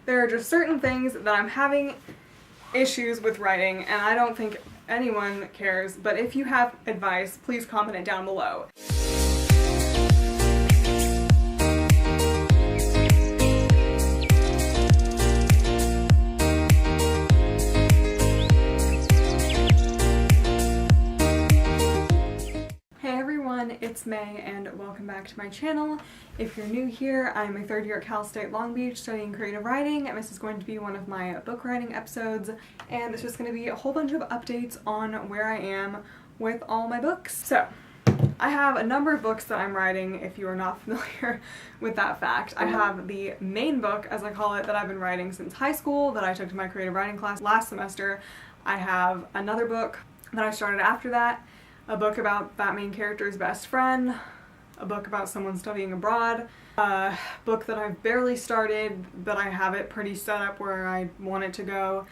There are just certain things that I'm having issues with writing, and I don't think anyone cares, but if you have advice, please comment it down below. It's May and welcome back to my channel. If you're new here, I'm a third year at Cal State Long Beach studying creative writing, and this is going to be one of my book writing episodes, and it's just going to be a whole bunch of updates on where I am with all my books. So, I have a number of books that I'm writing, if you are not familiar with that fact. I have the main book, as I call it, that I've been writing since high school, that I took to my creative writing class last semester. I have another book that I started after that, a book about that main character's best friend, a book about someone studying abroad, a book that I've barely started but I have it pretty set up where I want it to go,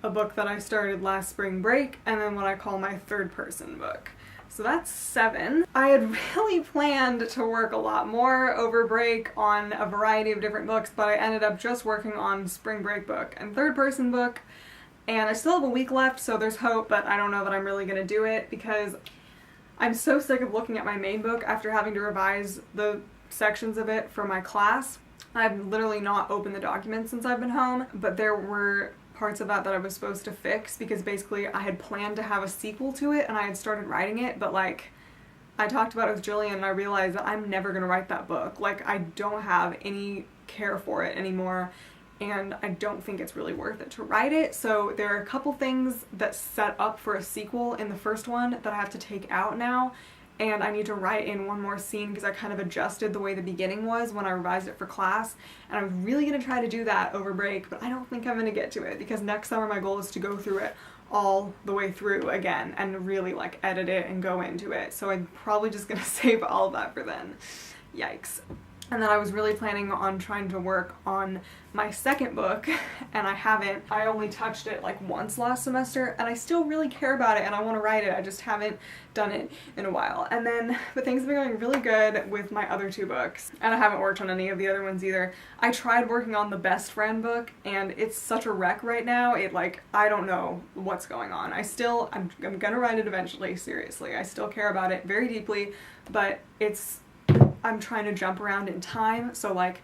a book that I started last spring break, and then what I call my third person book. So that's 7. I had really planned to work a lot more over break on a variety of different books, but I ended up just working on spring break book and third person book. And I still have a week left, so there's hope, but I don't know that I'm really gonna do it because I'm so sick of looking at my main book after having to revise the sections of it for my class. I've literally not opened the document since I've been home, but there were parts of that I was supposed to fix because basically I had planned to have a sequel to it and I had started writing it, but like, I talked about it with Jillian and I realized that I'm never gonna write that book. Like, I don't have any care for it anymore, and I don't think it's really worth it to write it. So there are a couple things that set up for a sequel in the first one that I have to take out now, and I need to write in one more scene because I kind of adjusted the way the beginning was when I revised it for class, and I'm really going to try to do that over break, but I don't think I'm going to get to it because next summer my goal is to go through it all the way through again and really like edit it and go into it. So I'm probably just going to save all of that for then. Yikes. And then I was really planning on trying to work on my second book, and I haven't. I only touched it like once last semester, and I still really care about it and I want to write it. I just haven't done it in a while. And then, but things have been going really good with my other 2 books, and I haven't worked on any of the other ones either. I tried working on the best friend book, and it's such a wreck right now. It like, I don't know what's going on. I'm gonna write it eventually, seriously. I still care about it very deeply, but I'm trying to jump around in time, so like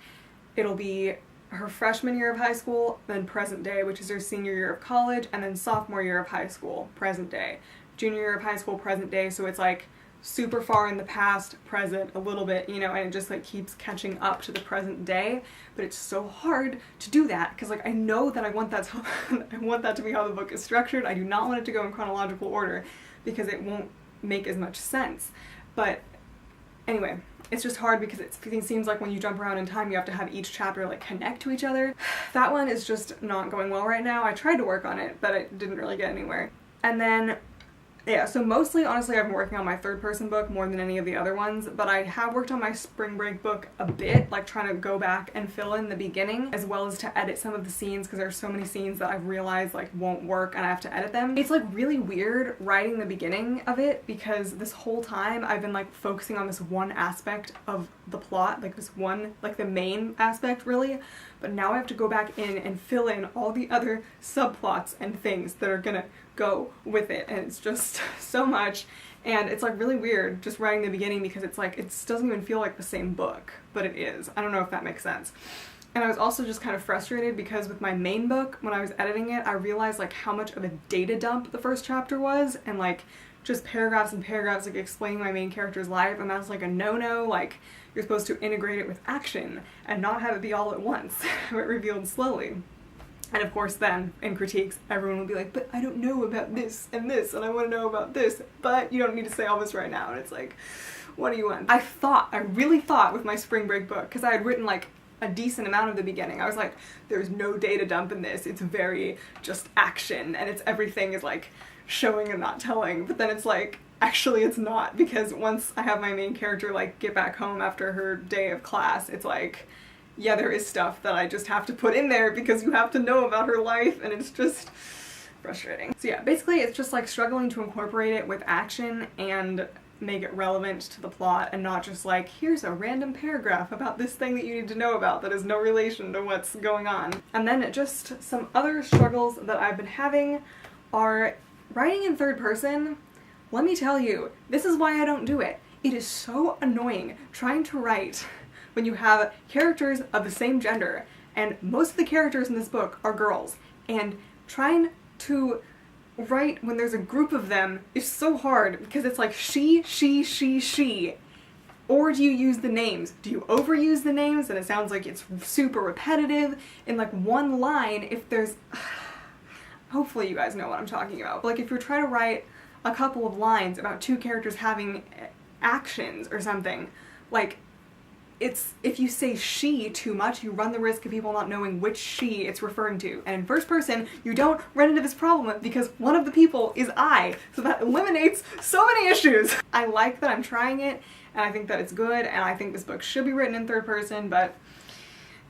it'll be her freshman year of high school, then present day, which is her senior year of college, and then sophomore year of high school, present day, junior year of high school, present day. So it's like super far in the past, present, a little bit, you know, and it just like keeps catching up to the present day. But it's so hard to do that because like I know that I want that to be how the book is structured. I do not want it to go in chronological order because it won't make as much sense. But anyway, it's just hard because it seems like when you jump around in time you have to have each chapter like connect to each other. That one is just not going well right now. I tried to work on it, but it didn't really get anywhere. And then, yeah, so mostly, honestly, I've been working on my third person book more than any of the other ones, but I have worked on my spring break book a bit, like trying to go back and fill in the beginning, as well as to edit some of the scenes, because there's so many scenes that I've realized like won't work and I have to edit them. It's like really weird writing the beginning of it because this whole time I've been like focusing on this one aspect of the plot, like this one, like the main aspect really, but now I have to go back in and fill in all the other subplots and things that are gonna go with it, and it's just so much, and it's like really weird just writing the beginning because it's like, it doesn't even feel like the same book, but it is. I don't know if that makes sense. And I was also just kind of frustrated because with my main book, when I was editing it, I realized like how much of a data dump the first chapter was, and like just paragraphs and paragraphs like explaining my main character's life, and that's like a no-no. Like, you're supposed to integrate it with action and not have it be all at once, but revealed slowly. And of course then, in critiques, everyone will be like, but I don't know about this, and I want to know about this, but you don't need to say all this right now. And it's like, what do you want? I really thought with my spring break book, because I had written like a decent amount of the beginning, I was like, there's no data dump in this, it's very just action, and everything is like showing and not telling. But then it's like, actually it's not, because once I have my main character like get back home after her day of class, it's like, yeah, there is stuff that I just have to put in there because you have to know about her life, and it's just frustrating. So yeah, basically it's just like struggling to incorporate it with action and make it relevant to the plot and not just like, here's a random paragraph about this thing that you need to know about that has no relation to what's going on. And then just some other struggles that I've been having are writing in third person. Let me tell you, this is why I don't do it. It is so annoying trying to write when you have characters of the same gender, and most of the characters in this book are girls, and trying to write when there's a group of them is so hard because it's like she, or do you use the names? Do you overuse the names and it sounds like it's super repetitive in like one line? If there's, hopefully you guys know what I'm talking about, but like if you're trying to write a couple of lines about two characters having actions or something, like it's, if you say she too much, you run the risk of people not knowing which she it's referring to. And in first person, you don't run into this problem because one of the people is I. So that eliminates so many issues. I like that I'm trying it, and I think that it's good, and I think this book should be written in third person, but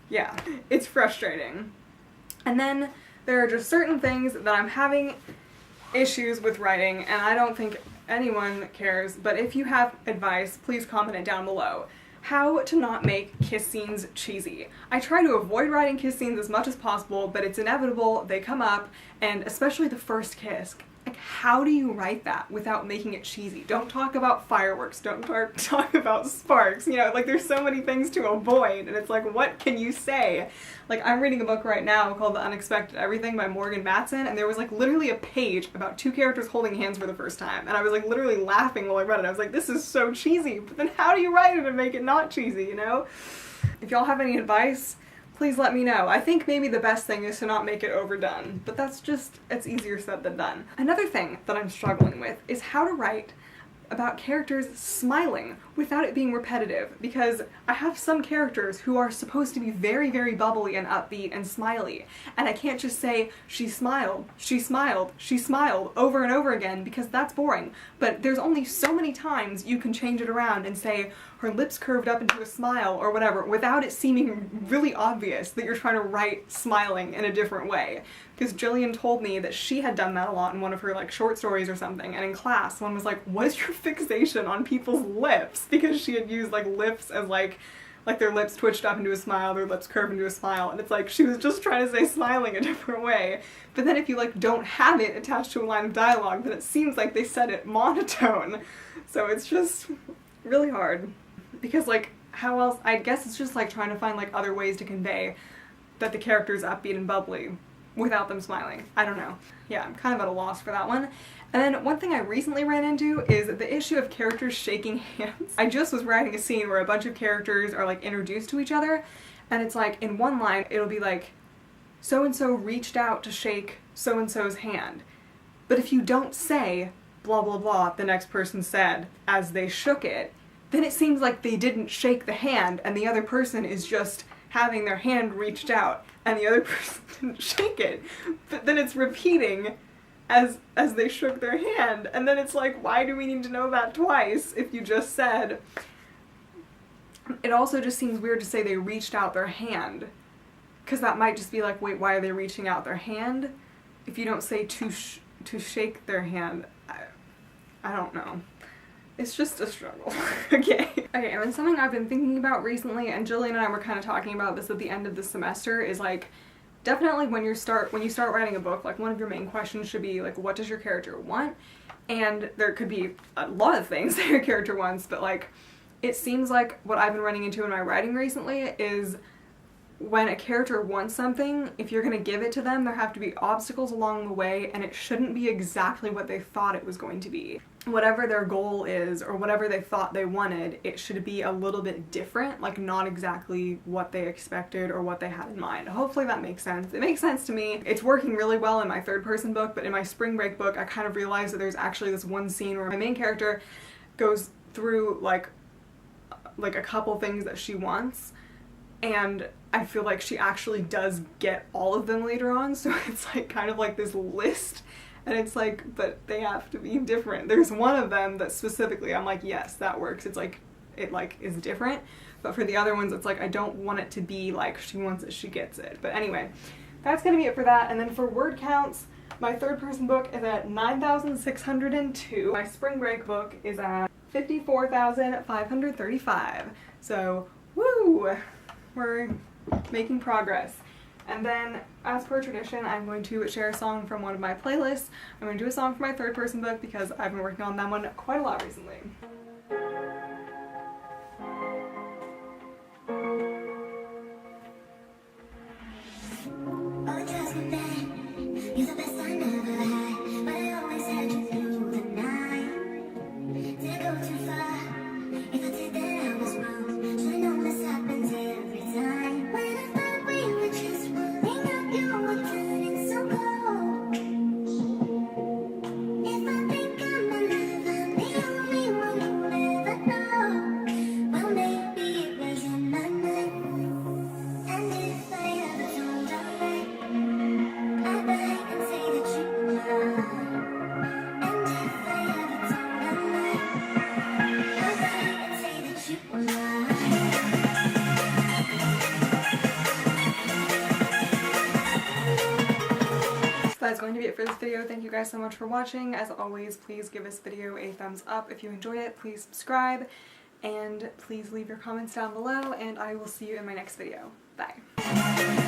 yeah, it's frustrating. And then there are just certain things that I'm having issues with writing, and I don't think anyone cares, but if you have advice, please comment it down below. How to not make kiss scenes cheesy. I try to avoid writing kiss scenes as much as possible, but it's inevitable, they come up, and especially the first kiss. Like, how do you write that without making it cheesy? Don't talk about fireworks, don't talk about sparks, you know, like there's so many things to avoid, and it's like, what can you say? Like, I'm reading a book right now called The Unexpected Everything by Morgan Matson, and there was like literally a page about two characters holding hands for the first time, and I was like literally laughing while I read it. I was like, this is so cheesy, but then how do you write it and make it not cheesy, you know? If y'all have any advice, please let me know. I think maybe the best thing is to not make it overdone, but that's just, it's easier said than done. Another thing that I'm struggling with is how to write about characters smiling without it being repetitive, because I have some characters who are supposed to be very, very bubbly and upbeat and smiley, and I can't just say, she smiled, she smiled, she smiled over and over again, because that's boring. But there's only so many times you can change it around and say, her lips curved up into a smile or whatever, without it seeming really obvious that you're trying to write smiling in a different way. Because Jillian told me that she had done that a lot in one of her like short stories or something, and in class someone was like, what is your fixation on people's lips? Because she had used like lips as like their lips twitched up into a smile, their lips curved into a smile, and it's like she was just trying to say smiling a different way. But then if you like don't have it attached to a line of dialogue, then it seems like they said it monotone. So it's just really hard. Because like, how else? I guess it's just like trying to find like other ways to convey that the character's upbeat and bubbly without them smiling. I don't know. Yeah, I'm kind of at a loss for that one. And then one thing I recently ran into is the issue of characters shaking hands. I just was writing a scene where a bunch of characters are like introduced to each other, and it's like in one line it'll be like, so-and-so reached out to shake so-and-so's hand. But if you don't say blah blah blah, the next person said, as they shook it, then it seems like they didn't shake the hand and the other person is just having their hand reached out and the other person didn't shake it. But then it's repeating as they shook their hand, and then it's like, why do we need to know that twice if you just said? It also just seems weird to say they reached out their hand, because that might just be like, wait, why are they reaching out their hand? If you don't say to shake their hand, I don't know. It's just a struggle. Okay, and then something I've been thinking about recently, and Jillian and I were kind of talking about this at the end of the semester, is like, definitely when you start writing a book, like one of your main questions should be like, what does your character want? And there could be a lot of things that your character wants, but like, it seems like what I've been running into in my writing recently is when a character wants something, if you're going to give it to them, there have to be obstacles along the way, and it shouldn't be exactly what they thought it was going to be. Whatever their goal is, or whatever they thought they wanted, it should be a little bit different, like not exactly what they expected or what they had in mind. Hopefully that makes sense. It makes sense to me. It's working really well in my third person book, but in my spring break book, I kind of realized that there's actually this one scene where my main character goes through like a couple things that she wants, and I feel like she actually does get all of them later on, so it's like kind of like this list, and it's like, but they have to be different. There's one of them that specifically I'm like, yes, that works. It's like, it like is different, but for the other ones it's like, I don't want it to be like she wants it, she gets it. But anyway, that's gonna be it for that. And then for word counts, my third person book is at 9,602. My spring break book is at 54,535. So, woo! We're making progress. And then, as per tradition, I'm going to share a song from one of my playlists. I'm going to do a song for my third person book because I've been working on that one quite a lot recently. That's going to be it for this video. Thank you guys so much for watching. As always, please give this video a thumbs up if you enjoyed it. Please subscribe and please leave your comments down below, and I will see you in my next video. Bye.